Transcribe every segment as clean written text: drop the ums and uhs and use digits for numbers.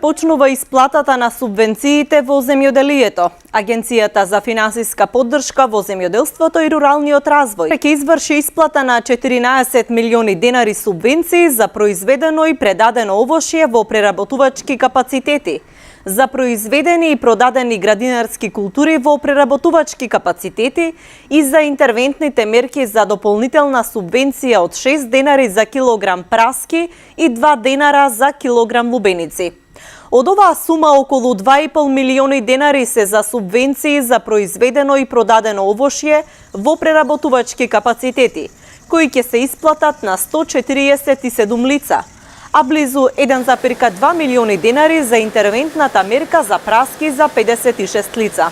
Почнува исплатата на субвенциите во земјоделието. Агенцијата за финансиска поддршка во земјоделството и руралниот развој ќе изврши исплата на 14 милиони денари субвенции за произведено и предадено овошје во преработувачки капацитети, за произведени и продадени градинарски култури во преработувачки капацитети и за интервентните мерки за дополнителна субвенција од 6 денари за килограм праски и 2 денара за килограм лубеници. Од оваа сума околу 2,5 милиони денари се за субвенции за произведено и продадено овошје во преработувачки капацитети, кои ќе се исплатат на 147 лица, а близу 1,2 милиони денари за интервентната мерка за праски за 56 лица.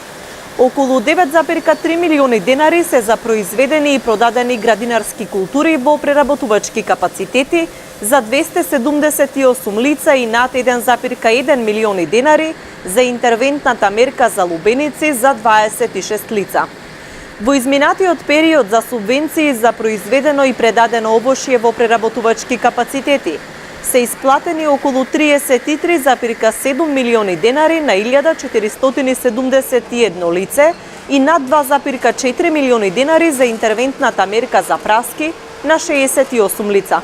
Околу 9,3 милиони денари се за произведени и продадени градинарски култури во преработувачки капацитети за 278 лица и над 1,1 милиони денари за интервентната мерка за лубеници за 26 лица. Во изминатиот период за субвенции за произведено и предадено овошје во преработувачки капацитети се исплатени околу 33,7 милиони денари на 1471 лице и над 2,4 милиони денари за интервентната мерка за праски на 68 лица.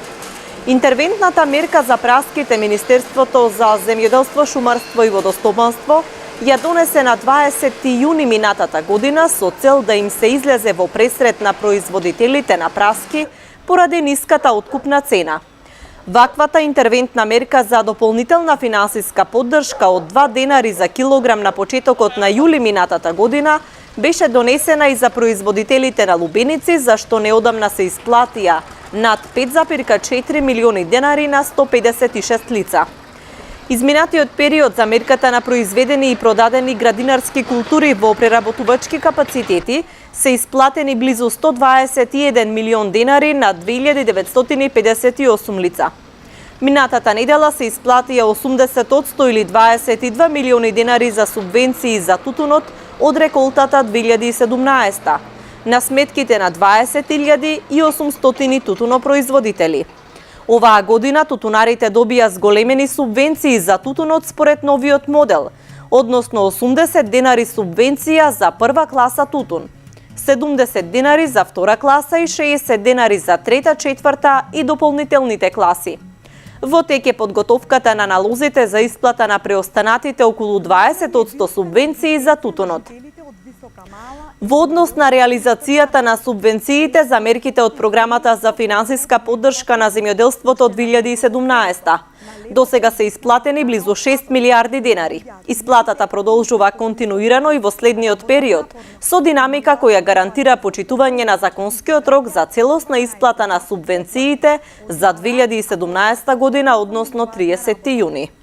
Интервентната мерка за праските Министерството за земјоделство, шумарство и водостопанство ја донесе на 20 јуни минатата година со цел да им се излезе во пресрет на производителите на праски поради ниската откупна цена. Ваквата интервентна мерка за дополнителна финансиска поддршка од 2 денари за килограм на почетокот на јули минатата година беше донесена и за производителите на лубеници, зашто неодамна се исплатија над 5,4 милиони денари на 156 лица. Изминатиот период за мерката на произведени и продадени градинарски култури во преработувачки капацитети се исплатени близу 121 милион денари на 2958 лица. Минатата недела се исплатија 80% или 22 милиони денари за субвенции за тутунот од реколтата 2017 на сметките на 20.800 тутунопроизводители. Оваа година тутунарите добија зголемени субвенции за тутунот според новиот модел, односно 80 денари субвенција за прва класа тутун, 70 денари за втора класа и 60 денари за трета, четврта и дополнителните класи. Во тек е подготовката на налозите за исплата на преостанатите околу 20% субвенции за тутунот. Во однос на реализацијата на субвенциите за мерките од програмата за финансиска поддршка на земјоделството од 2017, досега се исплатени близу 6 милиарди денари. Исплатата продолжува континуирано и во следниот период, со динамика која гарантира почитување на законскиот рок за целосна исплата на субвенциите за 2017 година, односно 30 јуни.